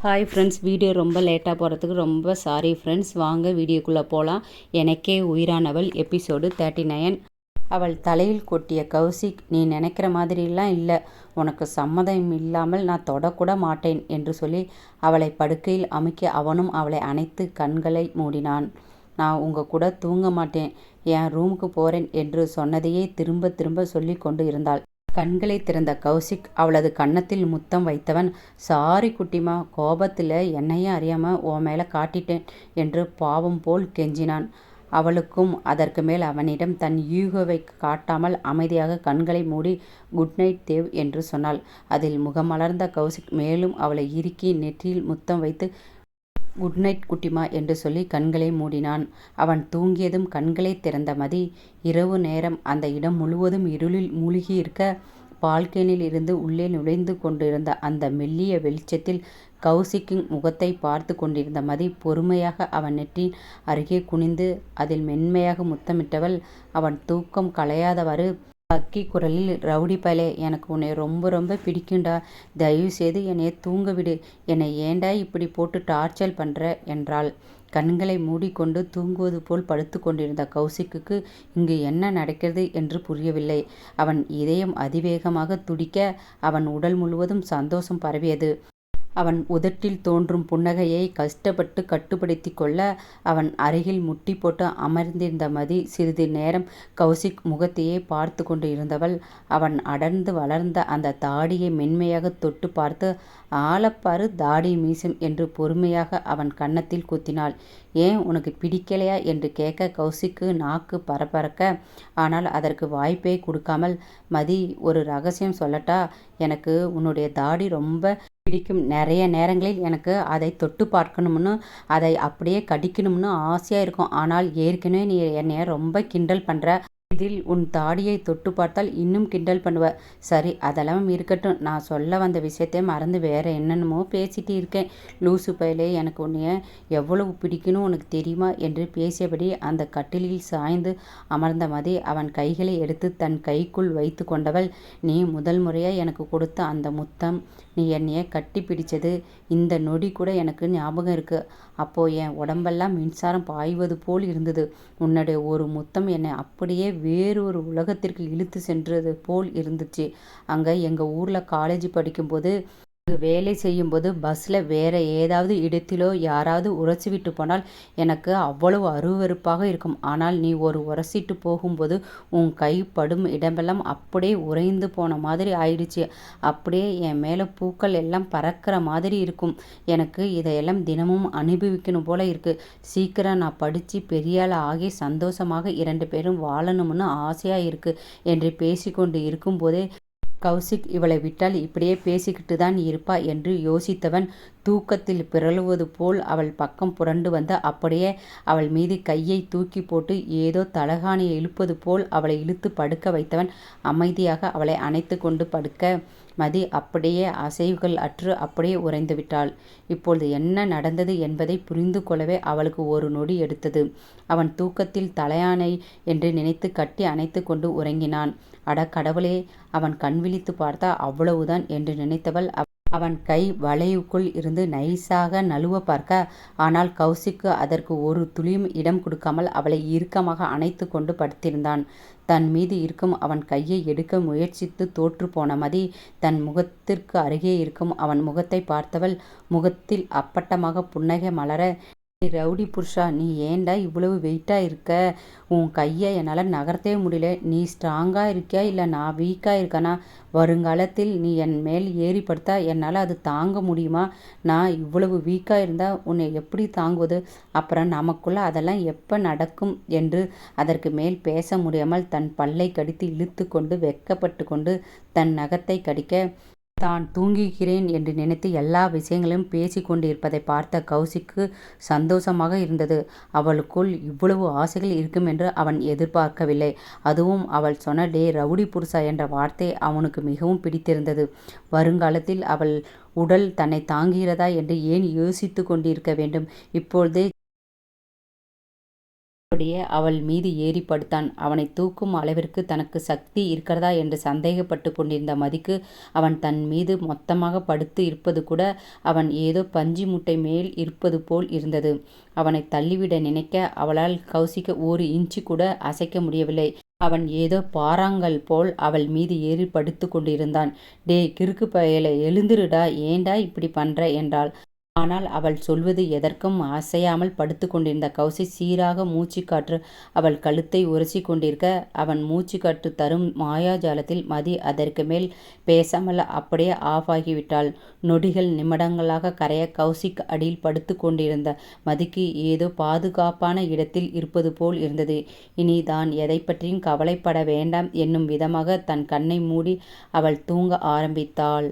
Hi friends, video ரொம்ப லேட்டாக போகிறதுக்கு ரொம்ப சாரி ஃப்ரெண்ட்ஸ். வாங்க வீடியோக்குள்ளே போகலாம். எனக்கே உயிரானவள் எபிசோடு 39. அவள் தலையில் கொட்டிய கௌசிக், நீ நினைக்கிற மாதிரிலாம் இல்லை, உனக்கு சம்மதம் இல்லாமல் நான் தொடக்கூட மாட்டேன் என்று சொல்லி அவளை படுக்கையில் அமுக்கி அவனும் அவளை அணைத்து கண்களை மூடினான். நான் உங்கள் கூட தூங்க மாட்டேன், என் ரூமுக்கு போகிறேன் என்று சொன்னதையே திரும்ப திரும்ப சொல்லி கொண்டு இருந்தாள். கண்களை திறந்த கௌசிக் அவளது கன்னத்தில் முத்தம் வைத்தவன், சாரி குட்டிமா, கோபத்தில் என்னையும் அறியாமல் உன் மேலே காட்டிட்டேன் என்று பாவம் போல் கெஞ்சினான். அவளுக்கும் அதற்கு மேல் அவனிடம் தன் யூகோவை காட்டாமல் அமைதியாக கண்களை மூடி குட் நைட் தேவ் என்று சொன்னாள். அதில் முகமலர்ந்த கௌசிக் மேலும் அவளை இறுக்கி நெற்றியில் முத்தம் வைத்து குட் நைட் குட்டிமா என்று சொல்லி கண்களை மூடினான். அவன் தூங்கியதும் கண்களை திறந்த மதி, இரவு நேரம். அந்த இடம் முழுவதும் இருளில் மூழ்கி இருக்க, பால்கனியில் இருந்து உள்ளே நுழைந்து கொண்டிருந்த அந்த மெல்லிய வெளிச்சத்தில் கௌசிக்கின் முகத்தை பார்த்து கொண்டிருந்த மதி பொறுமையாக அவன் நெற்றின் அருகே குனிந்து அதில் மென்மையாக முத்தமிட்டவள். அவன் தூக்கம் கலையாதவாறு கக்கி குரலில், ரவுடி பயலே, எனக்கு உன்னை ரொம்ப ரொம்ப பிடிக்கும்டா, தயவு செய்து என்னைய தூங்க விடு, என்னை ஏண்டா இப்படி போட்டு டார்ச்சர் பண்ணுற என்றாள். கண்களை மூடிக்கொண்டு தூங்குவது போல் படுத்து கொண்டிருந்த கௌசிக்கு இங்கு என்ன நடக்கிறது என்று புரியவில்லை. அவன் இதயம் அதிவேகமாக துடிக்க, அவன் உடல் முழுவதும் சந்தோஷம் பரவியது. அவன் உதட்டில் தோன்றும் புன்னகையை கஷ்டப்பட்டு கட்டுப்படுத்தி கொள்ள அவன் அருகில் முட்டி போட்டு அமர்ந்திருந்த மதி சிறிது நேரம் கௌசிக் முகத்தையே பார்த்து கொண்டு இருந்தவள். அவன் அடர்ந்து வளர்ந்த அந்த தாடியை மென்மையாக தொட்டு பார்த்து, ஆளப்பாரு தாடி மீசம் என்று பொறுமையாக அவன் கன்னத்தில் குத்தினாள். ஏன், உனக்கு பிடிக்கலையா என்று கேட்க கௌசிக்கு நாக்கு பரபரக்க, ஆனால் அதற்கு வாய்ப்பே கொடுக்காமல், மதி, ஒரு ரகசியம் சொல்லட்டா, எனக்கு உன்னுடைய தாடி ரொம்ப பிடிக்கும். நிறைய நேரங்களில் எனக்கு அதை தொட்டு பார்க்கணும்னு, அதை அப்படியே கடிக்கணும்னு ஆசையாக இருக்கும். ஆனால் ஏற்கனவே நீ என்னைய ரொம்ப கிண்டல் பண்ணுற, இதில் உன் தாடியை தொட்டு பார்த்தால் இன்னும் கிண்டல் பண்ணுவ. சரி, அதெல்லாம் இருக்கட்டும், நான் சொல்ல வந்த விஷயத்தை மறந்து வேற என்னென்னமோ பேசிட்டு இருக்கேன். லூசு பயலே, எனக்கு உன்னைய எவ்வளவு பிடிக்கணும் உனக்கு தெரியுமா என்று பேசியபடி அந்த கட்டிலில் சாய்ந்து அமர்ந்த மதி அவன் கைகளை எடுத்து தன் கைக்குள் வைத்து கொண்டவள். நீ முதல் முறையாக எனக்கு கொடுத்த அந்த முத்தம், நீ என்னைய கட்டி பிடிச்சது, இந்த நொடி கூட எனக்கு ஞாபகம் இருக்கு. அப்போ என் உடம்பெல்லாம் மின்சாரம் பாய்வது போல் இருந்தது. உன்னுடைய ஒரு முத்தம் என்னை அப்படியே வேறொரு உலகத்திற்கு இழுத்து சென்றது போல் இருந்துச்சு. அங்கே எங்கள் ஊரில் காலேஜ் படிக்கும்போது, வேலை செய்யும்போது பஸ்ஸில் வேறு ஏதாவது இடத்திலோ யாராவது உரசிவிட்டு போனால் எனக்கு அவ்வளவு அருவருப்பாக இருக்கும். ஆனால் நீ ஒரு உரசிட்டு போகும்போது உன் கை படும் இடமெல்லாம் அப்படியே உறைந்து போன மாதிரி ஆயிடுச்சு. அப்படியே என் மேலே பூக்கள் எல்லாம் பறக்கிற மாதிரி இருக்கும். எனக்கு இதையெல்லாம் தினமும் அனுபவிக்கணும் போல இருக்குது. சீக்கிரம் நான் படித்து பெரியாள் ஆகி சந்தோஷமாக 2 பேரும் வாழணும்னு ஆசையாக இருக்குது என்று பேசிக்கொண்டு இருக்கும்போதே கௌசிக் இவளை விட்டால் இப்படியே பேசிக்கிட்டு தான் இருப்பா என்று யோசித்தவன் தூக்கத்தில் பிறழுவது போல் அவள் பக்கம் புரண்டு வந்து அப்படியே அவள் மீது கையை தூக்கி போட்டு ஏதோ தலகாணியை இழுப்பது போல் அவளை இழுத்து படுக்க வைத்தவன் அமைதியாக அவளை அணைத்து கொண்டு படுக்க, மதி அப்படியே அசைவுகள் அற்று அப்படியே உறைந்து விட்டாள். இப்பொழுது என்ன நடந்தது என்பதை புரிந்து கொள்ளவே அவளுக்கு ஒரு நொடி எடுத்தது. அவன் தூக்கத்தில் தலையானை என்று நினைத்து கட்டி அணைத்து கொண்டு உறங்கினான். அட கடவுளே, அவன் கண் விழித்து பார்த்தா அவ்வளவுதான் என்று நினைத்தவள் அவன் கை வளைவுக்குள் இருந்து நைஸாக நழுவ பார்க்க, ஆனால் கௌசிக்கு அதற்கு ஒரு துளியும் இடம் கொடுக்காமல் அவளை இறுக்கமாக அணைத்து கொண்டு படுத்திருந்தான். தன் மீது இருக்கும் அவன் கையை எடுக்க முயற்சித்து தோற்று போன மதி தன் முகத்திற்கு அருகே இருக்கும் அவன் முகத்தை பார்த்தவள் முகத்தில் அப்பட்டமாக புன்னகை மலர, ரவுடி புருஷா, நீ ஏண்டா இவ்வளவு வெயிட்டாக இருக்க? உன் கையை என்னால் நகர்த்தவே முடியல. நீ ஸ்ட்ராங்காக இருக்கியா இல்லை நான் வீக்காக இருக்கனா? வருங்காலத்தில் நீ என் மேல் ஏறி படுத்தா என்னால் அது தாங்க முடியுமா? நான் இவ்வளவு வீக்காக இருந்தால் உன்னை எப்படி தாங்குவது? அப்புறம் நமக்குள்ள அதெல்லாம் எப்போ நடக்கும் என்று அதற்கு மேல் பேச முடியாமல் தன் பல்லை கடித்து இழுத்து கொண்டு வெட்கப்பட்டு கொண்டு தன் நகத்தை கடிக்க, தான் தூங்குகிறேன் என்று நினைத்து எல்லா விஷயங்களையும் பேசி கொண்டிருப்பதை பார்த்த கௌசிக்கு சந்தோஷமாக இருந்தது. அவளுக்குள் இவ்வளவு ஆசைகள் இருக்கும் என்று அவன் எதிர்பார்க்கவில்லை. அதுவும் அவள் சொன்ன டே ரவுடி புருஷா என்ற வார்த்தை அவனுக்கு மிகவும் பிடித்திருந்தது. வருங்காலத்தில் அவள் உடல் தன்னை தாங்குகிறதா என்று ஏன் யோசித்து கொண்டிருக்க வேண்டும்? இப்பொழுதே அப்படியே அவள் மீது ஏறி படுத்தான். அவனை தூக்கும் அளவிற்கு தனக்கு சக்தி இருக்கிறதா என்று சந்தேகப்பட்டு கொண்டிருந்த மதிக்கு அவன் தன் மீது மொத்தமாக படுத்து இருப்பது கூட அவன் ஏதோ பஞ்சு மூட்டை மேல் இருப்பது போல் இருந்தது. அவனை தள்ளிவிட நினைக்க அவளால் கௌசிக்க ஒரு இன்ச்சு கூட அசைக்க முடியவில்லை. அவன் ஏதோ பாறாங்கல் போல் அவள் மீது ஏறி படுத்து கொண்டிருந்தான். டே கிறுக்கு பயலே, எழுந்திருடா, ஏண்டா இப்படி பண்ற என்றாள். ஆனால் அவள் சொல்வது எதற்கும் அசையாமல் படுத்து கொண்டிருந்த கௌசிக் சீராக மூச்சுக்காற்று அவள் கழுத்தை உரசி கொண்டிருக்க, அவன் மூச்சுக்காற்று தரும் மாயாஜாலத்தில் மதி அதற்கு மேல் பேசாமல் அப்படியே ஆஃப் ஆகிவிட்டாள். நொடிகள் நிமிடங்களாக கரைய கௌசிக் அடியில் படுத்து கொண்டிருந்த மதிக்கு ஏதோ பாதுகாப்பான இடத்தில் இருப்பது போல் இருந்தது. இனி தான் எதை பற்றியும் கவலைப்பட வேண்டாம் என்னும் விதமாக தன் கண்ணை மூடி அவள் தூங்க ஆரம்பித்தாள்.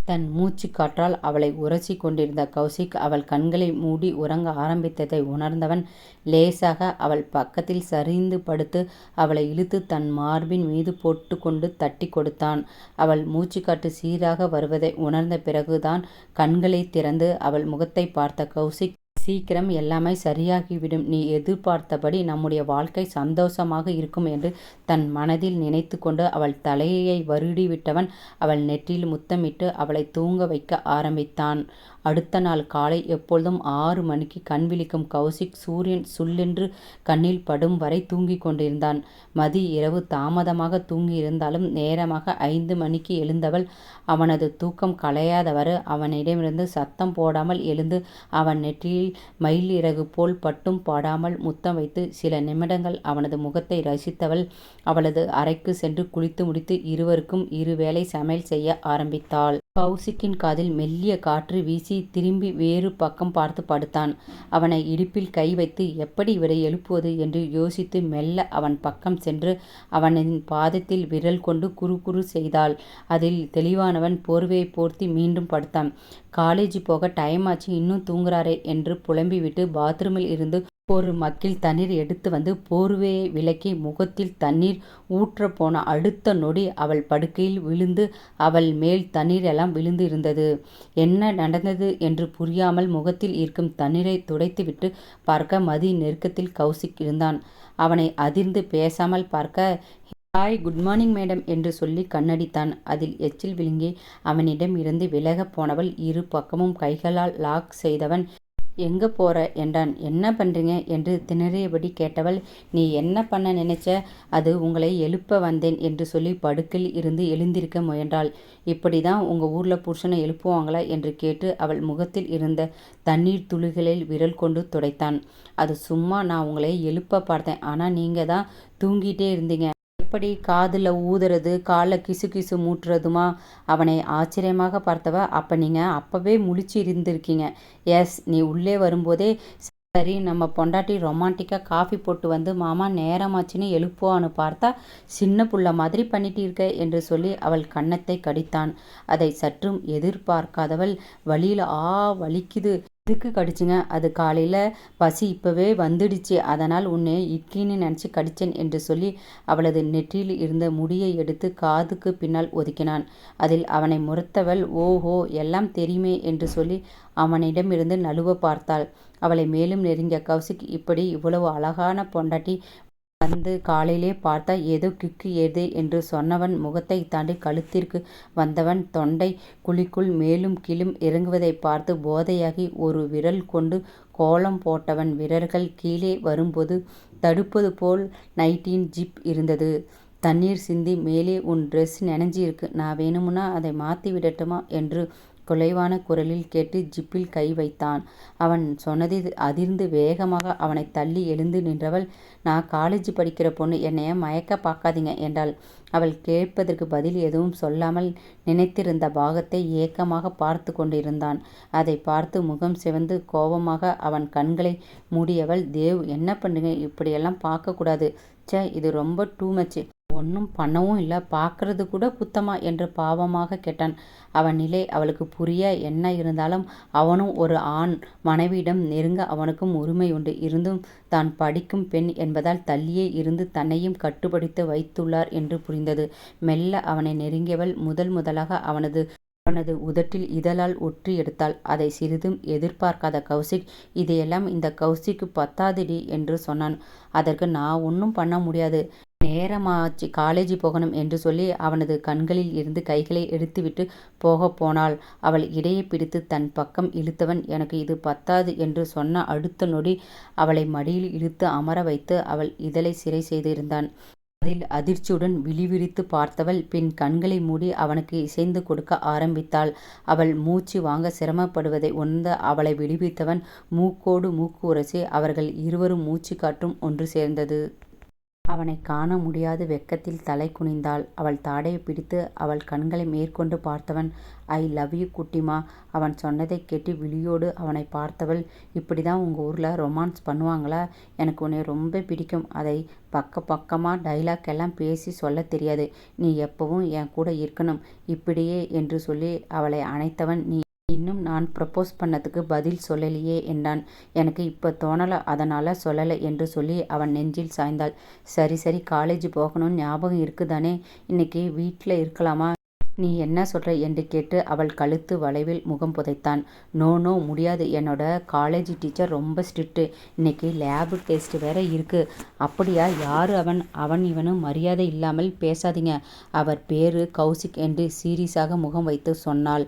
தன் மூச்சு காற்றால் அவளை உரசி கொண்டிருந்த கௌசிக் அவள் கண்களை மூடி உறங்க ஆரம்பித்ததை உணர்ந்தவன் லேசாக அவள் பக்கத்தில் சரிந்து படுத்து அவளை இழுத்து தன் மார்பின் மீது போட்டு கொண்டு தட்டி கொடுத்தான். அவள் மூச்சுக்காற்று சீராக வருவதை உணர்ந்த பிறகுதான் கண்களை திறந்து அவள் முகத்தை பார்த்த கௌசிக், சீக்கிரம் எல்லாமே சரியாகிவிடும். நீ எதிர்பார்த்தபடி நம்முடைய வாழ்க்கை சந்தோஷமாக இருக்கும் என்று தன் மனதில் நினைத்து கொண்டு அவள் தலையை வருடிவிட்டவன் அவள் நெற்றியில் முத்தமிட்டு அவளை தூங்க வைக்க ஆரம்பித்தான். அடுத்த நாள் காலை எப்பொழுதும் 6 மணிக்கு கண் விழிக்கும் கௌசிக் சூரியன் சுல்லென்று கண்ணில் படும் வரை தூங்கிக் கொண்டிருந்தான். மதி இரவு தாமதமாக தூங்கியிருந்தாலும் நேரமாக 5 மணிக்கு எழுந்தவள் அவனது தூக்கம் கலையாதவாறு அவனிடமிருந்து சத்தம் போடாமல் எழுந்து அவன் நெற்றியில் மயில் இறகு போல் பட்டும் பாடாமல் முத்தம் வைத்து சில நிமிடங்கள் அவனது முகத்தை ரசித்தவள் அவளது அறைக்கு சென்று குளித்து முடித்து இருவருக்கும் இருவேளை சமையல் செய்ய ஆரம்பித்தாள். கௌசிக்கின் காதில் மெல்லிய காற்று வீசி திரும்பி வேறு பக்கம் பார்த்து படுத்தான். அவனை இடுப்பில் கை வைத்து எப்படி இவரை எழுப்புவது என்று யோசித்து மெல்ல அவன் பக்கம் சென்று அவனின் பாதத்தில் விரல் கொண்டு குறு குறு செய்தாள். அதில் தெளிவானவன் போர்வையை போர்த்தி மீண்டும் படுத்தான். காலேஜ் போக டைம் ஆச்சு, இன்னும் தூங்குறாரே என்று புலம்பிவிட்டு பாத்ரூமில் இருந்து ஒரு மக்கில் தண்ணீர் எடுத்து வந்து போர்வையை விலக்கி முகத்தில் தண்ணீர் ஊற்ற போன அடுத்த நொடி அவள் படுக்கையில் விழுந்து அவள் மேல் தண்ணீர் எல்லாம் விழுந்து இருந்தது. என்ன நடந்தது என்று புரியாமல் முகத்தில் இருக்கும் தண்ணீரை துடைத்துவிட்டு பார்க்க மதி நெருக்கத்தில் கௌசிக் இருந்தான். அவனை அதிர்ந்து பேசாமல் பார்க்க, ஹாய், குட் மார்னிங் மேடம் என்று சொல்லி கண்ணடித்தான். அதில் எச்சில் விழுங்கி அவனிடம் இருந்து விலகப் போனவள் இரு பக்கமும் கைகளால் லாக் செய்தவன், எங்கே போற என்றான். என்ன பண்ணுறீங்க என்று திணறியபடி கேட்டவள், நீ என்ன பண்ண நினைச்ச? அது உங்களை எழுப்ப வந்தேன் என்று சொல்லி படுக்கையில் இருந்து எழுந்திருக்க முயன்றாள். இப்படி தான் உங்கள் ஊரில் புருஷனை எழுப்புவாங்களா என்று கேட்டு அவள் முகத்தில் இருந்த தண்ணீர் துளிகளில் விரல் கொண்டு துடைத்தான். அது சும்மா, நான் உங்களை எழுப்ப பார்த்தேன், ஆனால் நீங்கள் தான் தூங்கிட்டே இருந்தீங்க. எப்படி காதில் ஊதுறது, காலில் கிசு கிசு மூட்டுறதுமா? அவனை ஆச்சரியமாக பார்த்தவ, அப்போ நீங்கள் அப்போவே முழிச்சு இருந்திருக்கீங்க. எஸ், நீ உள்ளே வரும்போதே சரி நம்ம பொண்டாட்டி ரொமான்டிக்காக காஃபி போட்டு வந்து மாமா நேரமாச்சுன்னு எழுப்புவான்னு பார்த்தா சின்ன புள்ள மாதிரி பண்ணிட்டு இருக்க என்று சொல்லி அவள் கன்னத்தை கடித்தான். அதை சற்றும் எதிர்பார்க்காதவள், வழியில் வலிக்குது. எதுக்கு கடிச்சுங்க? அது காலையில் பசி இப்போவே வந்துடுச்சு, அதனால் உன்னை இட்லின்னு நினச்சி கடிச்சேன் என்று சொல்லி அவளது நெற்றியில் இருந்த முடியை எடுத்து காதுக்கு பின்னால் ஒதுக்கினான். அதில் அவனை முறைத்தவள், ஓஹோ எல்லாம் தெரியுமே என்று சொல்லி அவனிடமிருந்து நழுவ பார்த்தாள். அவளை மேலும் நெருங்கிய கௌசிக், இப்படி இவ்வளவு அழகான பொண்டாட்டி வந்து காலையிலே பார்த்தா ஏதோ கிக்கு ஏதே என்று சொன்னவன் முகத்தை தாண்டி கழுத்திற்கு வந்தவன் தொண்டை குழிக்குள் மேலும் கீழும் இறங்குவதை பார்த்து போதையாகி ஒரு விரல் கொண்டு கோலம் போட்டவன் விரல்கள் கீழே வரும்போது தடுப்பது போல் நைட்டியின் ஜிப் இருந்தது. தண்ணீர் சிந்தி மேலே உன் ட்ரெஸ் நனைஞ்சிருக்கு, நான் வேணுமுன்னா அதை மாற்றி விடட்டுமா என்று குலைவான குரலில் கேட்டு ஜிப்பில் கை வைத்தான். அவன் சொன்னதில் அதிர்ந்து வேகமாக அவனை தள்ளி எழுந்து நின்றவள், நான் காலேஜ் படிக்கிற பொண்ணு, என்னைய மயக்க பார்க்காதீங்க என்றாள். அவள் கேட்பதற்கு பதில் எதுவும் சொல்லாமல் நினைத்திருந்த பாகத்தை ஏக்கமாக பார்த்து கொண்டிருந்தான். அதை பார்த்து முகம் சிவந்து கோபமாக அவன் கண்களை மூடியவள், தேவ் என்ன பண்ணுங்க, இப்படியெல்லாம் பார்க்கக்கூடாது. இது ரொம்ப டூ மச்சு. ஒன்றும் பண்ணவும் இல்லை, பார்க்கறது கூட குத்தமா என்று பாவமாக கேட்டான். அவன் நிலை அவளுக்கு புரிய, என்ன இருந்தாலும் அவனும் ஒரு ஆண், மனைவியிடம் நெருங்க அவனுக்கும் உரிமை உண்டு. இருந்தும் தான் படிக்கும் பெண் என்பதால் தள்ளியே இருந்து தன்னையும் கட்டுப்படுத்த வைத்துள்ளார் என்று புரிந்தது. மெல்ல அவனை நெருங்கியவள் முதலாக அவனது அவனது உதட்டில் இதழால் ஒற்றி எடுத்தாள். அதை சிறிதும் எதிர்பார்க்காத கௌசிக், இதையெல்லாம் இந்த கௌசிக்கு பத்தாதுடி என்று சொன்னான். அதற்கு நான் ஒன்றும் பண்ண முடியாது, நேரமாச்சு, காலேஜ் போகணும் என்று சொல்லி அவனது கண்களில் இருந்து கைகளை எடுத்துவிட்டு போகப் போனாள். அவள் இடையை பிடித்து தன் பக்கம் இழுத்தவன், எனக்கு இது பத்தாது என்று சொன்ன அடுத்த நொடி அவளை மடியில் இழுத்து அமர வைத்து அவள் இதழை சிறை செய்திருந்தான். அதில் அதிர்ச்சியுடன் விழிவிரித்து பார்த்தவள் பின் கண்களை மூடி அவனுக்கு இசைந்து கொடுக்க ஆரம்பித்தாள். அவள் மூச்சு வாங்க சிரமப்படுவதை உணர்ந்த அவளை விடுவித்தவன் மூக்கோடு மூக்கு உரசி அவர்கள் இருவரும் மூச்சு காற்றும் ஒன்று சேர்ந்தது. அவனை காண முடியாது வெட்கத்தில் தலை குனிந்தாள். அவள் தாடையை பிடித்து அவள் கண்களை மேற்கொண்டு பார்த்தவன், ஐ லவ் யூ குட்டிமா. அவன் சொன்னதை கேட்டு விழியோடு அவனை பார்த்தவள், இப்படி தான் உங்கள் ஊரில் ரொமான்ஸ் பண்ணுவாங்களா? எனக்கு உன்னை ரொம்ப பிடிக்கும். அதை பக்கமாக டைலாக் எல்லாம் பேசி சொல்ல தெரியாது. நீ எப்பவும் என் கூட இருக்கணும் இப்படியே என்று சொல்லி அவளை அணைத்தவன், நீ இன்னும் நான் ப்ரப்போஸ் பண்ணதுக்கு பதில் சொல்லலையே என்றான். எனக்கு இப்போ தோணலை, அதனால் சொல்லலை என்று சொல்லி அவன் நெஞ்சில் சாய்ந்தாள். சரி சரி, காலேஜ் போகணும்னு ஞாபகம் இருக்குதானே? இன்னைக்கு வீட்டில் இருக்கலாமா? நீ என்ன சொல்கிற என்று கேட்டு அவள் கழுத்து வளைவில் முகம் புதைத்தான். நோ முடியாது, என்னோட காலேஜ் டீச்சர் ரொம்ப ஸ்ட்ரிக்ட்டு. இன்னைக்கு லேபு டெஸ்ட் வேற இருக்குது. அப்படியா? யார் அவன்? அவன் இவனும் மரியாதை இல்லாமல் பேசாதீங்க. அவர் பேரு கௌசிக் என்று சீரியஸாக முகம் வைத்து சொன்னாள்.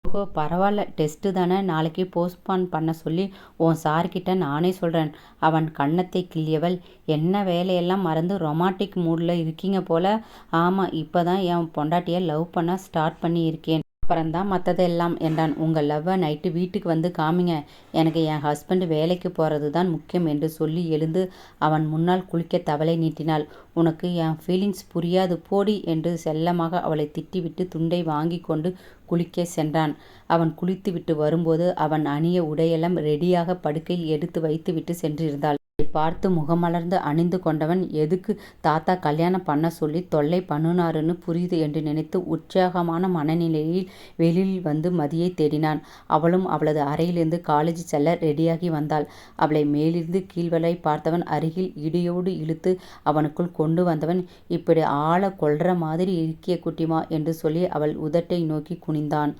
ஓஹோ, பரவாயில்ல, டெஸ்ட்டு தானே, நாளைக்கு போஸ்ட்பான் பண்ண சொல்லி உன் சார்கிட்ட நானே சொல்கிறேன். அவன் கன்னத்தை கிள்ளியவள், என்ன வேலையெல்லாம் மறந்து ரொமான்டிக் மூடில் இருக்கீங்க போல. ஆமாம், இப்போ தான் என் பொண்டாட்டியை லவ் பண்ண ஸ்டார்ட் பண்ணி இருக்கேன். அப்புறம்தான் மற்றதெல்லாம் என்றான். உங்கள் லவ்வை நைட்டு வீட்டுக்கு வந்து காமிங்க. எனக்கு என் ஹஸ்பண்ட் வேலைக்கு போகிறது தான் முக்கியம் என்று சொல்லி எழுந்து அவன் முன்னால் குளிக்க தவளை நீட்டினாள். உனக்கு என் ஃபீலிங்ஸ் புரியாது போடி என்று செல்லமாக அவளை திட்டிவிட்டு துண்டை வாங்கி கொண்டு குளிக்க சென்றான். அவன் குளித்துவிட்டு வரும்போது அவன் அணிய உடையெல்லாம் ரெடியாக படுக்கையில் எடுத்து வைத்துவிட்டு சென்றிருந்தாள். பார்த்து முகமலர்ந்து அணிந்து கொண்டவன், எதுக்கு தாத்தா கல்யாணம் பண்ண சொல்லி தொல்லை பண்ணுனாருன்னு புரியுது என்று நினைத்து உற்சாகமான மனநிலையில் வெளியில் வந்து மதியை தேடினான். அவளும் அவளது அறையிலிருந்து காலேஜ் செல்ல ரெடியாகி வந்தாள். அவளை மேலிருந்து கீழ்வரை பார்த்தவன் அருகில் இடியோடு இழுத்து அவனுக்குள் கொண்டு வந்தவன், இப்படி ஆளை கொல்ற மாதிரி இருக்கிய குட்டிமா என்று சொல்லி அவள் உதட்டை நோக்கி குனிந்தான்.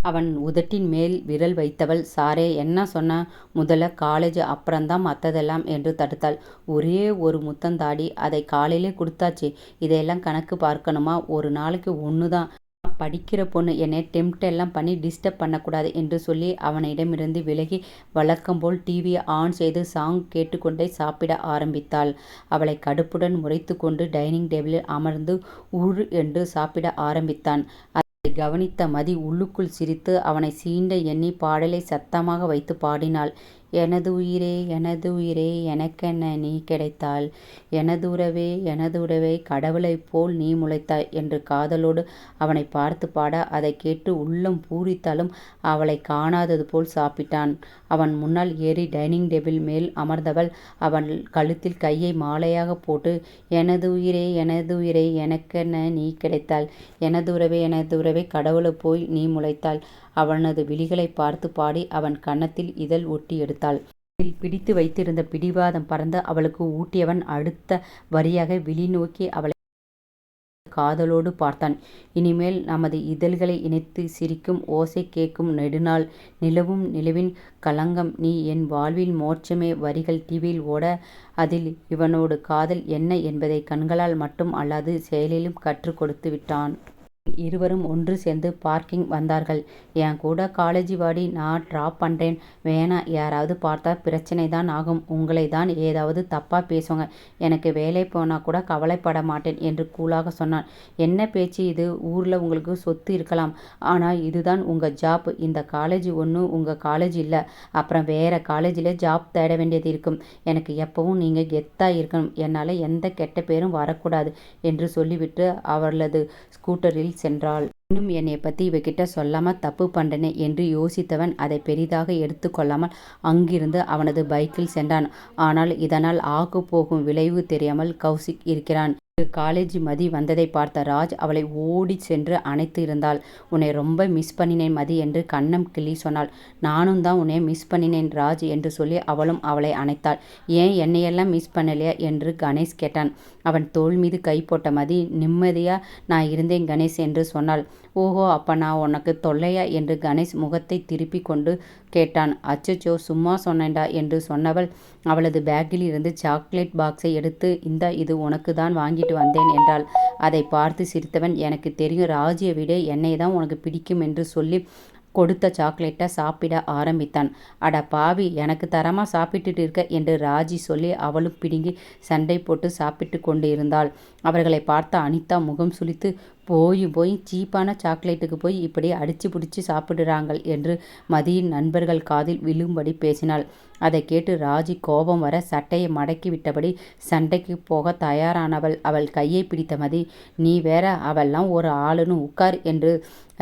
அவன் உதட்டின் மேல் விரல் வைத்தவள், சாரே என்ன சொன்ன? முதல்ல காலேஜ், அப்புறம்தான் மற்றதெல்லாம் என்று தடுத்தாள். ஒரே ஒரு முத்தந்தாடி, அதை காலையிலே கொடுத்தாச்சு. இதையெல்லாம் கணக்கு பார்க்கணுமா? ஒரு நாளைக்கு ஒன்று தான். படிக்கிற பொண்ணு, என்னை டெம்ட் எல்லாம் பண்ணி டிஸ்டர்ப் பண்ணக்கூடாது என்று சொல்லி அவனிடமிருந்து விலகி வழக்கம்போல் டிவியை ஆன் செய்து சாங் கேட்டுக்கொண்டே சாப்பிட ஆரம்பித்தாள். அவளை கடுப்புடன் முறைத்து கொண்டு டைனிங் டேபிளில் அமர்ந்து உரு என்று சாப்பிட ஆரம்பித்தான். கவனித்த மதி உள்ளுக்குள் சிரித்து அவனை சீண்ட எண்ணி பாடலை சத்தமாக வைத்து பாடினாள். எனது உயிரே எனக்கென்ன நீ கிடைத்தாள், எனது உறவே கடவுளைப் போல் நீ முளைத்தாய் என்று காதலோடு அவனை பார்த்து பாட அதை கேட்டு உள்ளம் பூரித்தாலும் அவளை காணாதது போல் சாப்பிட்டான். அவன் முன்னால் ஏறி டைனிங் டேபிள் மேல் அமர்ந்தவள் அவன் கழுத்தில் கையை மாலையாக போட்டு, எனது உயிரே எனக்கென்ன நீ கிடைத்தாள், எனது உறவே கடவுளைப் போய் நீ முளைத்தாள். அவனது விழிகளை பார்த்து பாடி அவன் கன்னத்தில் இதழ் ஒட்டி எடுத்தாள். பிடித்து வைத்திருந்த பிடிவாதம் பறந்து அவளுக்கு ஊட்டியவன் அடுத்த வரியாக விழி நோக்கி அவளை காதலோடு பார்த்தான். இனிமேல் நமது இதழ்களை இணைத்து சிரிக்கும் ஓசை கேட்கும் நெடுநாள். நிலவும் நிலவின் களங்கம் நீ, என் வாழ்வில் மோட்சமே. வரிகள் டிவியில் ஓட அதில் இவனோடு காதல் என்ன என்பதை கண்களால் மட்டும் அல்லாது செயலிலும் கற்றுக் கொடுத்து விட்டான். இருவரும் ஒன்று சேர்ந்து பார்க்கிங் வந்தார்கள். என் கூட காலேஜ் வாடி, நான் ட்ராப் பண்ணுறேன். வேணாம், யாராவது பார்த்தா பிரச்சனை தான் ஆகும். உங்களை தான் ஏதாவது தப்பாக பேசுவாங்க. எனக்கு வேலை போனால் கூட கவலைப்பட மாட்டேன் என்று கூலாக சொன்னான். என்ன பேச்சு இது? ஊரில் உங்களுக்கு சொத்து இருக்கலாம், ஆனால் இதுதான் உங்கள் ஜாப். இந்த காலேஜ் ஒன்றும் உங்கள் காலேஜ் இல்லை. அப்புறம் வேறு காலேஜில் ஜாப் தேட வேண்டியது இருக்கும். எனக்கு எப்பவும் நீங்கள் கெத்தாக இருக்கணும். என்னால் எந்த கெட்ட பேரும் வரக்கூடாது என்று சொல்லிவிட்டு அவளது ஸ்கூட்டரில் சென்றாள். இன்னும் என்னை பற்றி இவகிட்ட சொல்லாமல் தப்பு பண்ணுறேனே என்று யோசித்தவன் அதை பெரிதாக எடுத்து கொள்ளாமல் அங்கிருந்து அவனது பைக்கில் சென்றான். ஆனால் இதனால் ஆகு போகும் விளைவு தெரியாமல் கௌசிக் இருக்கிறான். காலேஜ் மதி வந்ததை பார்த்த ராஜ் அவளை ஓடி சென்று அணைத்து இருந்தாள். உன்னை ரொம்ப மிஸ் பண்ணினேன் மதி என்று கன்னம் கிள்ளி சொன்னாள். நானும் தான் உன்னை மிஸ் பண்ணினேன் ராஜ் என்று சொல்லி அவளும் அவளை அணைத்தாள். ஏன் என்னையெல்லாம் மிஸ் பண்ணலையா என்று கணேஷ் கேட்டான். அவன் தோள் மீது கை போட்ட மதி நிம்மதியா நான் இருந்தேன் கணேஷ் என்று சொன்னாள். ஓஹோ, அப்போ நான் உனக்கு தொல்லையா என்று கணேஷ் முகத்தை திருப்பி கொண்டு கேட்டான். அச்சச்சோ, சும்மா சொன்னேன்டா என்று சொன்னவள் அவளது பேக்கில் இருந்து சாக்லேட் பாக்ஸை எடுத்து, இந்தா, இது உனக்கு தான் வாங்கிட்டு வந்தேன் என்றாள். அதை பார்த்து சிரித்தவன், எனக்கு தெரியும், ராஜியை விட என்னை தான் உனக்கு பிடிக்கும் என்று சொல்லி கொடுத்த சாக்லேட்டை சாப்பிட ஆரம்பித்தான். அட பாவி, எனக்கு தரமாக சாப்பிட்டுட்டு இருக்க என்று ராஜி சொல்லி அவளும் பிடுங்கி சண்டை போட்டு சாப்பிட்டு கொண்டு இருந்தாள். அவர்களை பார்த்த அனிதா முகம் சுளித்து, போய் சீப்பான சாக்லேட்டுக்கு போய் இப்படி அடிச்சு பிடிச்சி சாப்பிடுறாங்கள் என்று மதியின் நண்பர்கள் காதில் விழும்படி பேசினாள். அதை கேட்டு ராஜி கோபம் வர சட்டையை மடக்கி விட்டபடி சண்டைக்கு போக தயாரானவள். அவள் கையை பிடித்த மதி, நீ வேற, அவெல்லாம் ஒரு ஆளுன்னு உட்கார் என்று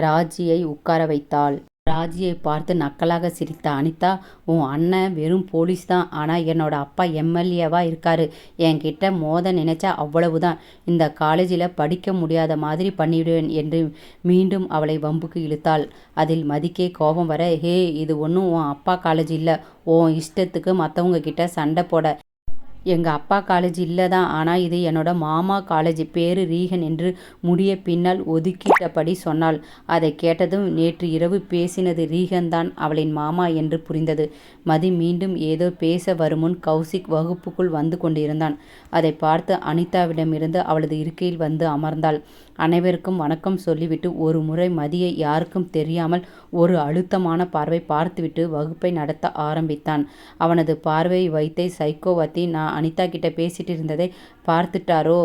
ராஜியை உட்கார வைத்தாள். ராஜியை பார்த்து நக்கலாக சிரித்த அனிதா, உன் அண்ணன் வெறும் போலீஸ் தான், ஆனால் என்னோட அப்பா எம்எல்ஏவா இருக்காரு. என்கிட்ட மோத நினைச்சா அவ்வளவுதான், இந்த காலேஜில் படிக்க முடியாத மாதிரி பண்ணிவிடுவேன் என்று மீண்டும் அவளை வம்புக்கு இழுத்தாள். அதில் மதிக்கே கோபம் வர, ஹே, இது ஒன்றும் உன் அப்பா காலேஜ் இல்லை, உன் இஷ்டத்துக்கு மற்றவங்க கிட்ட சண்டை போட. எங்கள் அப்பா காலேஜ் இல்லை தான், ஆனால் இது என்னோட மாமா காலேஜ், பேரு ரீகன் என்று முடிய பின்னால் ஒதுக்கிட்டபடி சொன்னாள். அதை கேட்டதும் நேற்று இரவு பேசினது ரீகன் தான் அவளின் மாமா என்று புரிந்தது. மதி மீண்டும் ஏதோ பேச வருமுன் கௌசிக் வகுப்புக்குள் வந்து கொண்டிருந்தான். அதை பார்த்து அனிதாவிடமிருந்து அவளது இருக்கையில் வந்து அமர்ந்தாள். அனைவருக்கும் வணக்கம் சொல்லிவிட்டு ஒரு முறை மதியை யாருக்கும் தெரியாமல் ஒரு அழுத்தமான பார்வை பார்த்துவிட்டு வகுப்பை நடத்த ஆரம்பித்தான். அவனது பார்வை வைத்தை சைக்கோவத்தி, நான் அனிதா கிட்ட பேசிட்டு இருந்ததை பார்த்துட்டாரோ,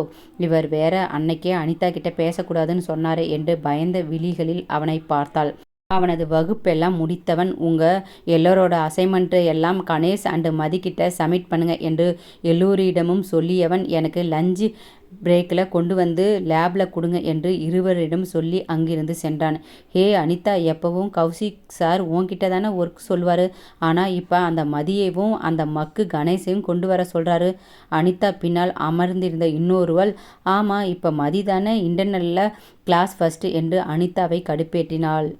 இவர் வேற அன்னைக்கே அனிதா கிட்ட பேசக்கூடாதுன்னு சொன்னாரே என்று பயந்த விழிகளில் அவனை பார்த்தாள். அவனது வகுப்பெல்லாம் முடித்தவன், உங்கள் எல்லோரோட அசைன்மெண்ட்டு எல்லாம் கணேஷ் அண்டு மதிக்கிட்ட சப்மிட் பண்ணுங்க என்று எல்லோரிடமும் சொல்லியவன், எனக்கு லஞ்சு பிரேக்கில் கொண்டு வந்து லேபில் கொடுங்க என்று இருவரிடம் சொல்லி அங்கிருந்து சென்றான். ஹே அனிதா, எப்பவும் கௌசிக் சார் உன்கிட்ட தானே ஒர்க் சொல்வார், ஆனால் இப்போ அந்த மதியையும் அந்த மக்கு கணேசையும் கொண்டு வர சொல்கிறாரு. அனிதா பின்னால் அமர்ந்திருந்த இன்னொருவள், ஆமாம், இப்போ மதி தானே இன்டர்னலில் கிளாஸ் ஃபஸ்ட்டு என்று அனிதாவை கடுப்பேற்றினாள்.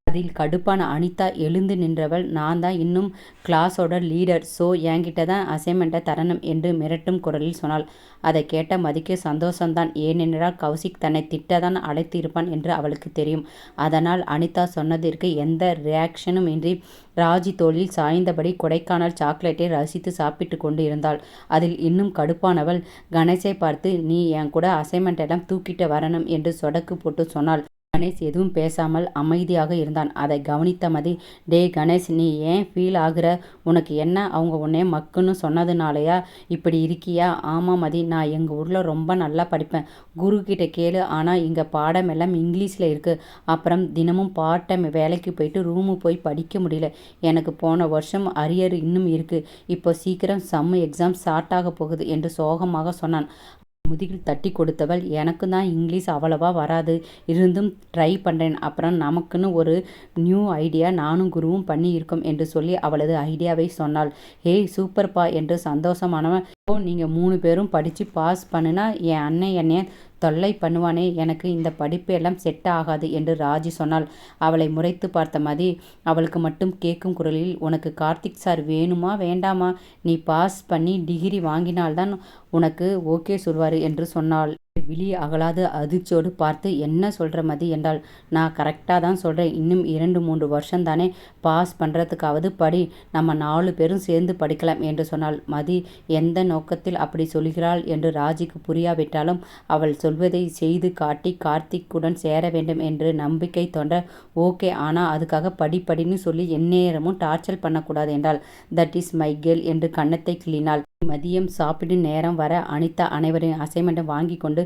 அதில் கடுப்பான அனிதா எழுந்து நின்றவள், நான் தான் இன்னும் கிளாஸோட லீடர், ஸோ என்கிட்ட தான் அசைன்மெண்ட்டை தரணும் என்று மிரட்டும் குரலில் சொன்னாள். அதை கேட்ட மதிக்கு சந்தோஷம்தான், ஏனென்றால் கௌசிக் தன்னை திட்டதான் அழைத்து இருப்பான் என்று அவளுக்கு தெரியும். அதனால் அனிதா சொன்னதற்கு எந்த ரியாக்ஷனும் இன்றி ராஜி தோளில் சாய்ந்தபடி கொடைக்கானல் சாக்லேட்டை ரசித்து சாப்பிட்டு கொண்டு இருந்தாள். அதில் இன்னும் கடுப்பானவள் கணேஷை பார்த்து, நீ என் கூட அசைன்மெண்ட் எல்லாம் தூக்கிட்டு வரணும் என்று சொடக்கு போட்டு சொன்னாள். கணேஷ் எதுவும் பேசாமல் அமைதியாக இருந்தான். அதை கவனித்த மதி, டே கணேஷ், நீ ஏன் ஃபீல் ஆகுற, உனக்கு என்ன, அவங்க உன்னை மக்குன்னு சொன்னதுனாலயா இப்படி இருக்கியா? ஆமாம் மதி, நான் எங்கள் ஊரில் ரொம்ப நல்லா படிப்பேன், குரு கிட்ட கேளு, ஆனால் இங்கே பாடம் எல்லாம் இங்கிலீஷில் இருக்குது. அப்புறம் தினமும் பார்ட் டைம் வேலைக்கு போயிட்டு ரூமு போய் படிக்க முடியல. எனக்கு போன வருஷம் அரியர் இன்னும் இருக்குது, இப்போ சீக்கிரம் சம்மு எக்ஸாம் ஸ்டார்ட் ஆக போகுது என்று சோகமாக சொன்னான். முதுகில் தட்டி கொடுத்தவள், எனக்கு தான் இங்கிலீஷ் அவ்வளவா வராது, இருந்தும் ட்ரை பண்ணுறேன், அப்புறம் நமக்குன்னு ஒரு நியூ ஐடியா நானும் குருவும் பண்ணி இருக்கோம் என்று சொல்லி அவளது ஐடியாவை சொன்னாள். ஹேய் சூப்பர்ப்பா என்று சந்தோஷமானவன், ஓ, நீங்கள் 3 பேரும் படித்து பாஸ் பண்ணுனா என் அண்ணன் என்னைய தொல்லை பண்ணுவானே, எனக்கு இந்த படிப்பு எல்லாம் செட் ஆகாது என்று ராஜி சொன்னாள். அவளை முறைத்து பார்த்த மதி அவளுக்கு மட்டும் கேட்கும் குரலில், உனக்கு கார்த்திக் சார் வேணுமா வேண்டாமா, நீ பாஸ் பண்ணி டிகிரி வாங்கினால்தான் உனக்கு ஓகே சொல்வார் என்று சொன்னாள். விழி அகலாது அதிர்ச்சியோடு பார்த்து, என்ன சொல்கிற மதி என்றாள். நான் கரெக்டாக தான் சொல்கிறேன், இன்னும் 2-3 வருஷம் தானே, பாஸ் பண்ணுறதுக்காவது படி, நம்ம 4 பேரும் சேர்ந்து படிக்கலாம் என்று சொன்னாள். மதி எந்த நோக்கத்தில் அப்படி சொல்கிறாள் என்று ராஜிக்கு புரியாவிட்டாலும் அவள் சொல்வதை செய்து காட்டி கார்த்திக்குடன் சேர வேண்டும் என்று நம்பிக்கை தோன்ற, ஓகே, ஆனால் அதுக்காக படின்னு சொல்லி எந்நேரமும் டார்ச்சர் பண்ணக்கூடாது என்றாள். தட் இஸ் மை கேர்ள் என்று கன்னத்தை கிள்ளினாள். மதியம் சாப்பிடும் நேரம் வர அனிதா அனைவரின் அசைன்மெண்ட்டை வாங்கி கொண்டு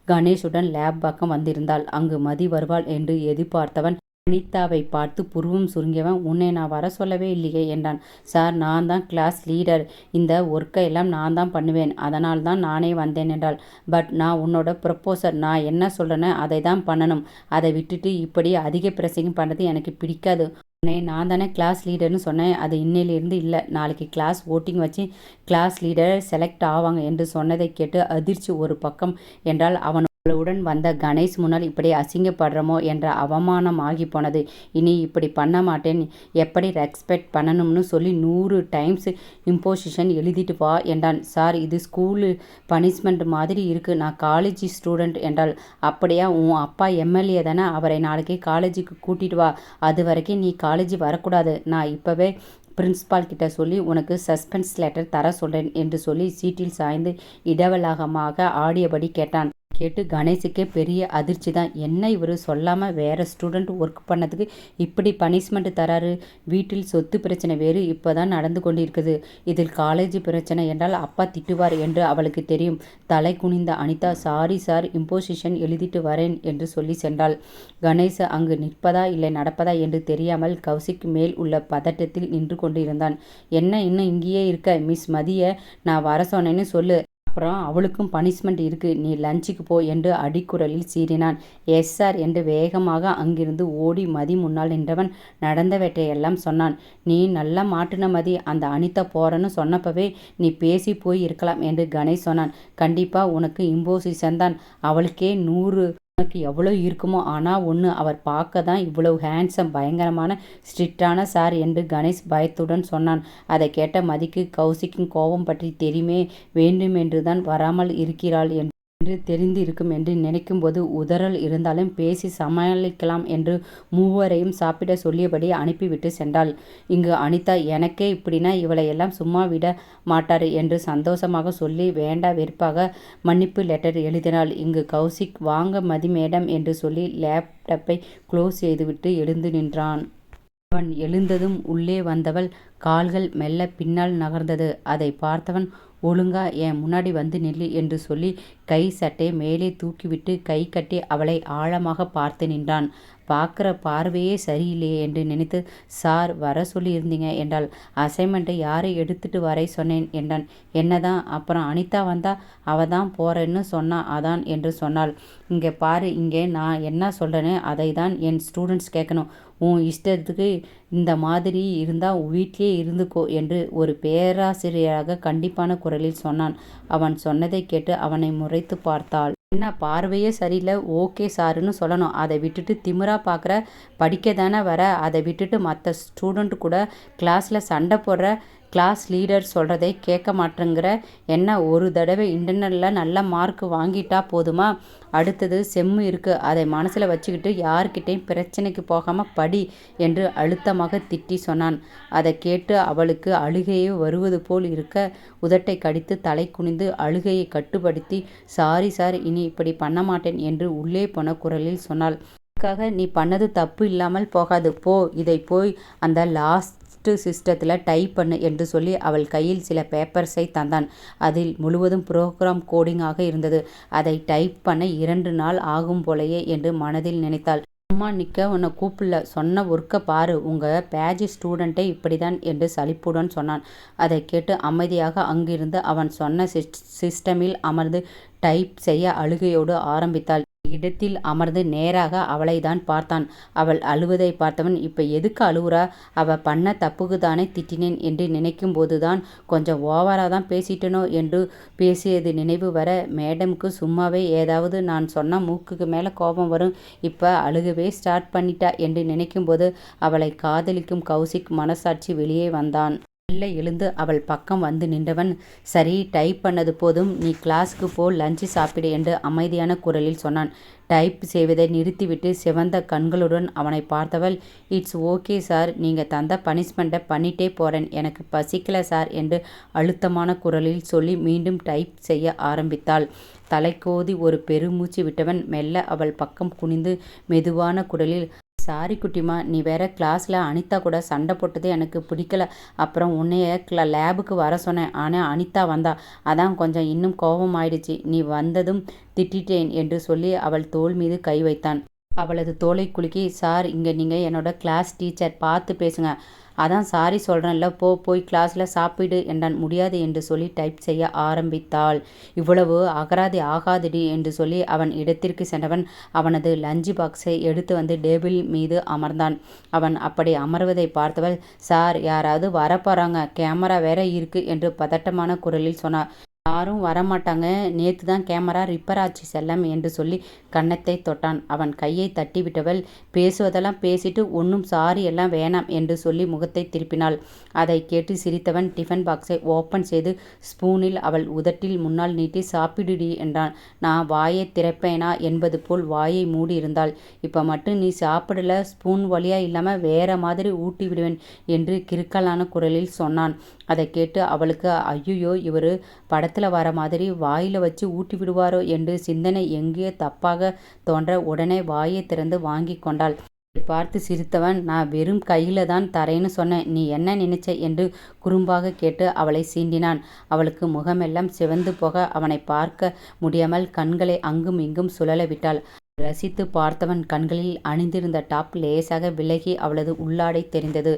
கணேஷுடன் லேப் பக்கம் வந்திருந்தாள். அங்கு மதி வருவாள் என்று எதிர்பார்த்தவன் அனிதாவை பார்த்து புருவம் சுருங்கியவன், உன்னை நான் வர சொல்லவே இல்லையே என்றான். சார், நான் தான் கிளாஸ் லீடர், இந்த ஒர்க்கை எல்லாம் நான் தான் பண்ணுவேன், அதனால் தான் நானே வந்தேன் என்றாள். பட் நான் உன்னோட ப்ரொப்போசர், நான் என்ன சொல்கிறேனோ அதை தான் பண்ணணும், அதை விட்டுட்டு இப்படி அதிக பிரசங்கம் பண்ணுறது எனக்கு பிடிக்காது. உன்னை நான் தானே கிளாஸ் லீடர்னு சொன்னேன், அது இன்னையிலேருந்து இல்லை, நாளைக்கு கிளாஸ் ஓட்டிங் வச்சு கிளாஸ் லீடர் செலக்ட் ஆவாங்க என்று சொன்னதை கேட்டு அதிர்ச்சி ஒரு பக்கம் என்றால் அவன் அவளுடன் வந்த கணேஷ் முன்னால் இப்படி அசிங்கப்படுறோமோ என்ற அவமானம் ஆகி போனது. இனி இப்படி பண்ண மாட்டேன், எப்படி ரெஸ்பெக்ட் பண்ணணும்னு சொல்லி 100 டைம்ஸ் இம்போசிஷன் எழுதிட்டு வா என்றான். சார், இது ஸ்கூலு பனிஷ்மெண்ட் மாதிரி இருக்கு, நான் காலேஜ் ஸ்டூடெண்ட் என்றாள். அப்படியா, உன் அப்பா எம்எல்ஏ தானே, அவரை நாளைக்கு காலேஜுக்கு கூட்டிட்டு வா, அது வரைக்கும் நீ காலேஜ் வரக்கூடாது, நான் இப்போவே பிரின்ஸ்பால் கிட்ட சொல்லி உனக்கு சஸ்பென்ஸ் லெட்டர் தர சொல்கிறேன் என்று சொல்லி சீட்டில் சாய்ந்து இடவலாகமாக ஆடியபடி கேட்டான். கேட்டு கணேஷுக்கே பெரிய அதிர்ச்சி தான். என்ன இவர் சொல்லாமல் வேறு ஸ்டூடெண்ட் ஒர்க் பண்ணதுக்கு இப்படி பனிஷ்மெண்ட் தராரு? வீட்டில் சொத்து பிரச்சனை வேறு இப்போ தான் நடந்து கொண்டு இருக்குது, இதில் காலேஜ் பிரச்சனை என்றால் அப்பா திட்டுவார் என்று அவளுக்கு தெரியும். தலை குனிந்த அனிதா, சாரி சார், இம்போசிஷன் எழுதிட்டு வரேன் என்று சொல்லி சென்றாள். கணேஷ் அங்கு நிற்பதா இல்லை நடப்பதா என்று தெரியாமல் கௌசிக் மேல் உள்ள பதட்டத்தில் நின்று கொண்டு இருந்தான். என்ன இன்னும் இங்கேயே இருக்க? மிஸ் மதியை நான் வர சொன்னேன்னு சொல்லு, அப்புறம் அவளுக்கும் பனிஷ்மெண்ட் இருக்குது, நீ லஞ்சுக்கு போ என்று அடிக்குரலில் சீறினான். எஸ் சார் என்று வேகமாக அங்கிருந்து ஓடி மதி முன்னால் நின்றவன் நடந்தவற்றையெல்லாம் சொன்னான். நீ நல்லா மாட்டுன மதி, அந்த அனிதா போறன்னு சொன்னப்பவே நீ பேசி போய் இருக்கலாம் என்று கணேஷ் சொன்னான். கண்டிப்பாக உனக்கு இம்போசிஷன் தான், அவளுக்கே 100 உனக்கு எவ்வளோ இருக்குமோ. ஆனால் ஒன்று, அவர் பார்க்க தான் இவ்வளவு ஹேண்ட்ஸம், பயங்கரமான ஸ்ட்ரிக்டான சார் என்று கணேஷ் பயத்துடன் சொன்னான். அதை கேட்ட மதிக்கு கௌசிக்கின் கோபம் பற்றி தெரியுமே, வேண்டுமென்று தான் வராமல் இருக்கிறாள் என்று தெரிந்து இருக்கும் என்று நினைக்கும்போது உதறல் இருந்தாலும் பேசி சமாளிக்கலாம் என்று மூவரையும் சாப்பிட சொல்லியபடி அனுப்பிவிட்டு சென்றாள். இங்கு அனிதா, எனக்கே இப்படின்னா இவளை எல்லாம் சும்மா விட மாட்டார் என்று சந்தோஷமாக சொல்லி வேண்டா வெறுப்பாக மன்னிப்பு லெட்டர் எழுதினாள். இங்கு கௌசிக், வாங்க மதி மேடம் என்று சொல்லி லேப்டாப்பை க்ளோஸ் செய்துவிட்டு எழுந்து நின்றான். அவன் எழுந்ததும் உள்ளே வந்தவள் கால்கள் மெல்ல பின்னால் நகர்ந்தது. அதை பார்த்தவன், ஒழுங்கா என் முன்னாடி வந்து நில்லு என்று சொல்லி கை சட்டையை மேலே தூக்கிவிட்டு கை கட்டி அவளை ஆழமாக பார்த்து நின்றான். பார்க்குற பார்வையே சரியில்லையே என்று நினைத்து, சார் வர சொல்லி இருந்தீங்க என்றாள். அசைன்மெண்ட்டை யாரை எடுத்துட்டு வரை சொன்னேன் என்றான். என்னதான், அப்புறம் அனிதா வந்தா, அவ தான் போறேன்னு சொன்னா, அதான் என்று சொன்னாள். இங்கே பாரு, இங்கே நான் என்ன சொல்கிறேன்னு அதை தான் என் ஸ்டூடெண்ட்ஸ் கேட்கணும். உன் இஷ்டத்துக்கு இந்த மாதிரி இருந்தால் வீட்டிலே இருந்துக்கோ என்று ஒரு பேராசிரியராக கண்டிப்பான குரலில் சொன்னான். அவன் சொன்னதை கேட்டு அவனை முறைத்து பார்த்தாள். என்ன பார்வையே சரியில்லை, ஓகே சாருன்னு சொல்லணும், அதை விட்டுட்டு திமிரா பார்க்குற, படிக்க தானே வர, அதை விட்டுட்டு மற்ற ஸ்டூடெண்ட் கூட கிளாஸில் சண்டை போடுற, கிளாஸ் லீடர் சொல்கிறதை கேட்க மாட்டேங்கிற, என்ன ஒரு தடவை இன்டர்னலில் நல்ல மார்க் வாங்கிட்டா போதுமா, அடுத்தது செம்மு இருக்குது, அதை மனசில் வச்சுக்கிட்டு யார்கிட்டையும் பிரச்சனைக்கு போகாமல் படி என்று அழுத்தமாக திட்டி சொன்னான். அதை கேட்டு அவளுக்கு அழுகையே வருவது போல் இருக்க உதட்டை கடித்து தலை குனிந்து அழுகையை கட்டுப்படுத்தி, சாரி சார், இனி இப்படி பண்ண மாட்டேன் என்று உள்ளே போன குரலில் சொன்னாள். அதுக்காக நீ பண்ணது தப்பு இல்லாமல் போகாது, போ, இதை போய் அந்த லாஸ்ட் சிஸ்டத்தில் டைப் பண்ணு என்று சொல்லி அவள் கையில் சில பேப்பர்ஸை தந்தான். அதில் முழுவதும் ப்ரோக்ராம் கோடிங்காக இருந்தது. அதை டைப் பண்ண 2 நாள் ஆகும் போலையே என்று மனதில் நினைத்தாள். சும்மா நிற்க உன்னை கூப்பிடல, சொன்ன ஒர்க்கை பாரு, உங்கள் பேஜ் ஸ்டூடெண்ட்டை இப்படிதான் என்று சலிப்புடன் சொன்னான். அதை கேட்டு அமைதியாக அங்கிருந்து அவன் சொன்ன சிஸ்டமில் அமர்ந்து டைப் செய்ய அழுகையோடு ஆரம்பித்தாள். இடத்தில் அமர்ந்து நேராக அவளை தான் பார்த்தான். அவள் அழுவதை பார்த்தவன், இப்போ எதுக்கு அழுவுறா, அவள் பண்ண தப்புக்கு தானே திட்டினேன் என்று நினைக்கும் போது தான் கொஞ்சம் ஓவராக தான் பேசிட்டனோ என்று பேசியது நினைவு வர, மேடமுக்கு சும்மாவே ஏதாவது நான் சொன்னால் மூக்குக்கு மேலே கோபம் வரும், இப்போ அழுகவே ஸ்டார்ட் பண்ணிட்டா என்று நினைக்கும்போது அவளை காதலிக்கும் கௌசிக் மனசாட்சி வெளியே வந்தான். மெல்ல எழுந்து அவள் பக்கம் வந்து நின்றவன், சரி டைப் பண்ணது போதும், நீ கிளாஸ்க்கு போ, லஞ்சு சாப்பிடு என்று அமைதியான குரலில் சொன்னான். டைப் செய்வதை நிறுத்திவிட்டு சிவந்த கண்களுடன் அவனை பார்த்தவள், இட்ஸ் ஓகே சார், நீங்கள் தந்த பனிஷ்மெண்ட்டை பண்ணிட்டே போகிறேன், எனக்கு பசிக்கல சார் என்று அழுத்தமான குரலில் சொல்லி மீண்டும் டைப் செய்ய ஆரம்பித்தாள். தலைக்கோதி ஒரு பெருமூச்சு விட்டவன் மெல்ல அவள் பக்கம் குனிந்து மெதுவான குரலில், சாரி குட்டிமா, நீ வேற கிளாஸில் அனிதா கூட சண்டை போட்டது எனக்கு பிடிக்கல, அப்புறம் உன்னைய லேபுக்கு வர சொன்னேன், ஆனால் அனிதா வந்தா, அதான் கொஞ்சம் இன்னும் கோபம் ஆயிடுச்சு, நீ வந்ததும் திட்டிட்டேன் என்று சொல்லி அவள் தோள் மீது கை வைத்தான். அவளது தோளை குலுக்கி, சார், இங்கே நீங்கள் என்னோட கிளாஸ் டீச்சர், பார்த்து பேசுங்க, அதான் சாரி சொல்கிறேன்ல, போய் கிளாஸில் சாப்பிடு என்றான். முடியாது என்று சொல்லி டைப் செய்ய ஆரம்பித்தாள். இவ்வளவு அகராதி ஆகாதடி என்று சொல்லி அவன் இடத்திற்கு சென்றவன் அவனது லஞ்சு பாக்ஸை எடுத்து வந்து டேபிள் மீது அமர்ந்தான். அவன் அப்படி அமர்வதை பார்த்தவள், சார், யாராவது வரப்போகிறாங்க, கேமரா வேற இருக்கு என்று பதட்டமான குரலில் சொன்னார். யாரும் வரமாட்டாங்க. நேத்து தான் கேமரா ரிப்பேர் ஆச்சு செல்லம் என்று சொல்லி கன்னத்தை தொட்டான். அவன் கையை தட்டிவிட்டவள் பேசுவதெல்லாம் பேசிட்டு ஒன்றும் சாரி எல்லாம் வேணாம் என்று சொல்லி முகத்தை திருப்பினாள். அதை கேட்டு சிரித்தவன் டிஃபன் பாக்ஸை ஓப்பன் செய்து ஸ்பூனில் அவள் உதட்டில் முன்னால் நீட்டி சாப்பிடுடி என்றான். நான் வாயை திறப்பேனா என்பது போல் வாயை மூடி இருந்தாள். இப்போ மட்டும் நீ சாப்பிடல, ஸ்பூன் வழியா இல்லாமல் வேற மாதிரி ஊட்டி விடுவேன் என்று கிறுக்கலான குரலில் சொன்னான். அதை கேட்டு அவளுக்கு ஐயோ இவர் படத்தில் வர மாதிரி வாயில் வச்சு ஊட்டி விடுவாரோ என்று சிந்தனை எங்கேயோ தப்பாக தோன்ற உடனே வாயை திறந்து வாங்கி கொண்டாள். அதை பார்த்து சிரித்தவன் நான் வெறும் கையில் தான் தரேன்னு சொன்னேன், நீ என்ன நினைச்ச என்று குறும்பாக கேட்டு அவளை சீண்டினான். அவளுக்கு முகமெல்லாம் சிவந்து போக அவனை பார்க்க முடியாமல் கண்களை அங்கும் இங்கும் சுழல விட்டாள். ரசித்து பார்த்தவன் கண்களில் அணிந்திருந்த டாப் லேசாக விலகி அவளது உள்ளாடை தெரிந்தது.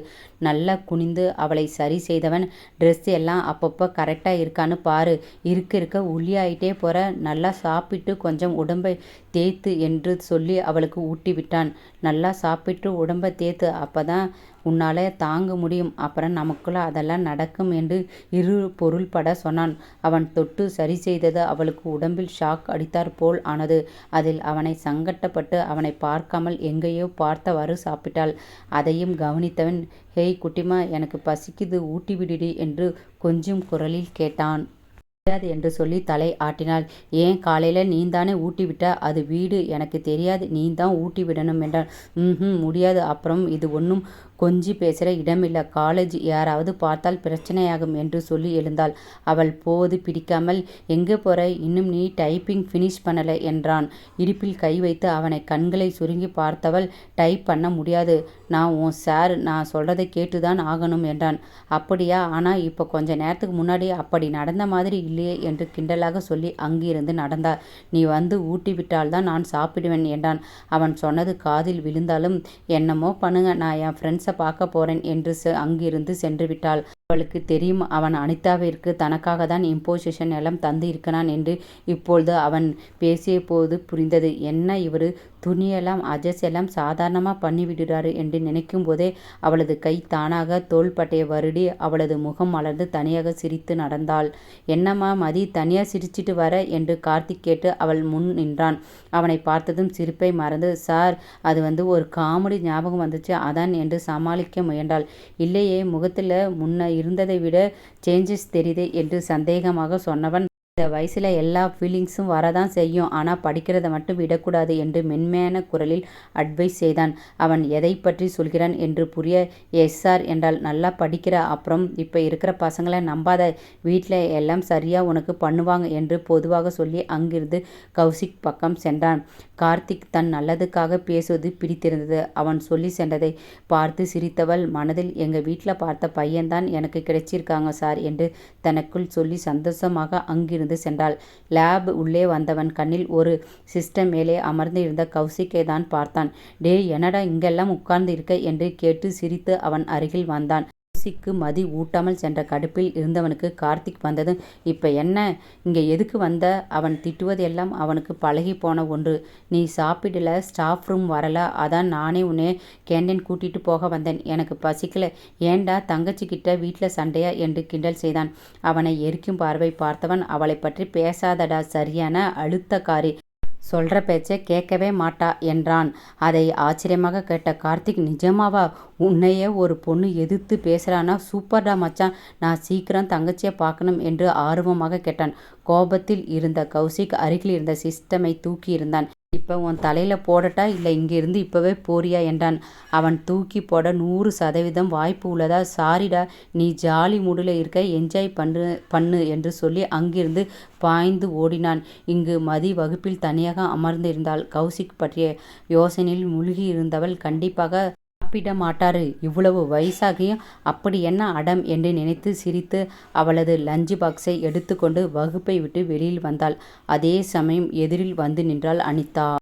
நல்லா குனிந்து அவளை சரி செய்தவன் ட்ரெஸ் எல்லாம் அப்பப்போ கரெக்டாக இருக்கான்னு பாரு, இருக்க ஒல்லியாயிட்டே போகிற, நல்லா சாப்பிட்டு கொஞ்சம் உடம்பை தேய்த்து என்று சொல்லி அவளுக்கு ஊட்டி விட்டான். நல்லா சாப்பிட்டு உடம்பை தேய்த்து, அப்போ தான் உன்னால் தாங்க முடியும், அப்புறம் நமக்குள்ள அதெல்லாம் நடக்கும் என்று இரு பொருள்பட சொன்னான். அவன் தொட்டு சரி செய்தது அவளுக்கு உடம்பில் ஷாக் அடித்தாற் போல் ஆனது. அதில் அவனை சங்கட்டப்பட்டு அவனை பார்க்காமல் எங்கேயோ பார்த்தவாறு சாப்பிட்டாள். அதையும் கவனித்தவன் ஹேய் குட்டிமா, எனக்கு பசிக்குது, ஊட்டி விடுடி என்று கொஞ்சம் குரலில் கேட்டான். தெரியாது என்று சொல்லி தலை ஆட்டினாள். ஏன் காலையில் நீந்தானே ஊட்டி விட்ட, அது வீடு, எனக்கு தெரியாது, நீந்தான் ஊட்டி விடணும் என்றான். முடியாது, அப்புறம் இது ஒன்றும் கொஞ்சி பேசுகிற இடமில்லை, காலேஜ், யாராவது பார்த்தால் பிரச்சனையாகும் என்று சொல்லி எழுந்தாள். அவள் போது பிடிக்காமல் எங்கே போகிற, இன்னும் நீ டைப்பிங் ஃபினிஷ் பண்ணலை என்றான். இடுப்பில் கை வைத்து அவனை கண்களை சுருங்கி பார்த்தவள் டைப் பண்ண முடியாது, நான் உன் சார், நான் சொல்கிறதை கேட்டுதான் ஆகணும் என்றான். அப்படியா, ஆனால் இப்போ கொஞ்ச நேரத்துக்கு முன்னாடி அப்படி நடந்த மாதிரி இல்லையே என்று கிண்டலாக சொல்லி அங்கிருந்து நடந்தார். நீ வந்து ஊட்டி விட்டால்தான் நான் சாப்பிடுவேன் என்றான். அவன் சொன்னது காதில் விழுந்தாலும் என்னமோ பண்ணுங்க, நான் என் ஃப்ரெண்ட்ஸை பார்க்க போறேன் என்று அங்கிருந்து சென்று விட்டாள். அவளுக்கு தெரியும் அவன் அனிதாவிற்கு தனக்காக தான் இம்போசிஷன் எல்லாம் தந்து இருக்கிறான் என்று. இப்பொழுது அவன் பேசிய போது புரிந்தது. என்ன இவர் துணியெல்லாம் அட்ஜஸ்ட் எல்லாம் சாதாரணமாக பண்ணிவிடுறாரு என்று நினைக்கும் போதே அவளது கை தானாக தோள்பட்டையை வருடி அவளது முகம் மலர்ந்து தனியாக சிரித்து நடந்தாள். என்னம்மா மதி, தனியாக சிரிச்சிட்டு வர என்று கார்த்திக் கேட்டு அவள் முன் நின்றான். அவனை பார்த்ததும் சிரிப்பை மறந்து சார், அது ஒரு காமெடி ஞாபகம் வந்துச்சு அதான் என்று சமாளிக்க முயன்றாள். இல்லையே, முகத்தில் முன்ன இருந்ததை விட சேஞ்சஸ் தெரியுதே என்று சந்தேகமாக சொன்னவன் இந்த வயசில் எல்லா ஃபீலிங்ஸும் வரதான் செய்யும், ஆனால் படிக்கிறத மட்டும் விடக்கூடாது என்று மென்மையான குரலில் அட்வைஸ் செய்தான். அவன் எதை பற்றி சொல்கிறான் என்று புரிய எஸ் சார் என்றால். நல்லா படிக்கிற, அப்புறம் இப்போ இருக்கிற பசங்களை நம்பாத, வீட்டில் எல்லாம் சரியாக உனக்கு பண்ணுவாங்க என்று பொதுவாக சொல்லி அங்கிருந்து கௌசிக் பக்கம் சென்றான். கார்த்திக் தன் நல்லதுக்காக பேசுவது பிடித்திருந்தது. அவன் சொல்லி சென்றதை பார்த்து சிரித்தவள் மனதில் எங்கள் வீட்டில் பார்த்த பையன்தான் எனக்கு கிடைச்சிருக்காங்க சார் என்று தனக்குள் சொல்லி சந்தோஷமாக அங்கிருந்து சென்றாள். லேப் உள்ளே வந்தவன் கண்ணில் ஒரு சிஸ்டம் மேலே அமர்ந்து இருந்த கௌசிக்கை தான் பார்த்தான். டே, என்னடா இங்கெல்லாம் உட்கார்ந்து இருக்க என்று கேட்டு சிரித்து அவன் அருகில் வந்தான். கௌசிக்கு மதி ஊட்டாமல் சென்ற கடுப்பில் இருந்தவனுக்கு கார்த்திக் வந்ததும் இப்போ என்ன, இங்கே எதுக்கு வந்த? அவன் திட்டுவதெல்லாம் அவனுக்கு பழகி போன ஒன்று. நீ சாப்பிடல, ஸ்டாஃப் ரூம் வரல, அதான் நானே உன்னை கேண்டீன் கூட்டிட்டு போக வந்தேன், எனக்கு பசிக்கல. ஏண்டா தங்கச்சிக்கிட்ட வீட்டில் சண்டையா என்று கிண்டல் செய்தான். அவனை எரிக்கும் பார்வை பார்த்தவன் அவளை பற்றி பேசாதடா, சரியான அழுத்தக்காரி, சொல்கிற பேச்சை கேட்கவே மாட்டா என்றான். அதை ஆச்சரியமாக கேட்ட கார்த்திக் நிஜமாவா, உன்னையே ஒரு பொண்ணு எதிர்த்து பேசுகிறானா, சூப்பர்டா மச்சான், நான் சீக்கிரம் தங்கச்சியை பார்க்கணும் என்று ஆர்வமாக கேட்டான். கோபத்தில் இருந்த கௌசிக் அருகில் இருந்த சிஸ்டமை தூக்கி இருந்தான். இப்போ உன் தலையில் போடட்டா இல்லை இங்கிருந்து இப்போவே போறியா என்றான். அவன் தூக்கி போட 100% வாய்ப்பு உள்ளதா, சாரிடா, நீ ஜாலி மூடில் இருக்க, என்ஜாய் பண்ணு என்று சொல்லி அங்கிருந்து பாய்ந்து ஓடினான். இங்கு மதி வகுப்பில் தனியாக அமர்ந்திருந்தாள். கௌசிக் பற்றிய யோசனையில் மூழ்கி இருந்தவள் கண்டிப்பாக சாப்பிட மாட்டாரு, இவ்வளவு வயசாகியும் அப்படி என்ன அடம் என்று நினைத்து சிரித்து அவளது லஞ்ச் பாக்ஸை எடுத்துக்கொண்டு வகுப்பை விட்டு வெளியில் வந்தாள். அதே சமயம் எதிரில் வந்து நின்றாள் அனிதா.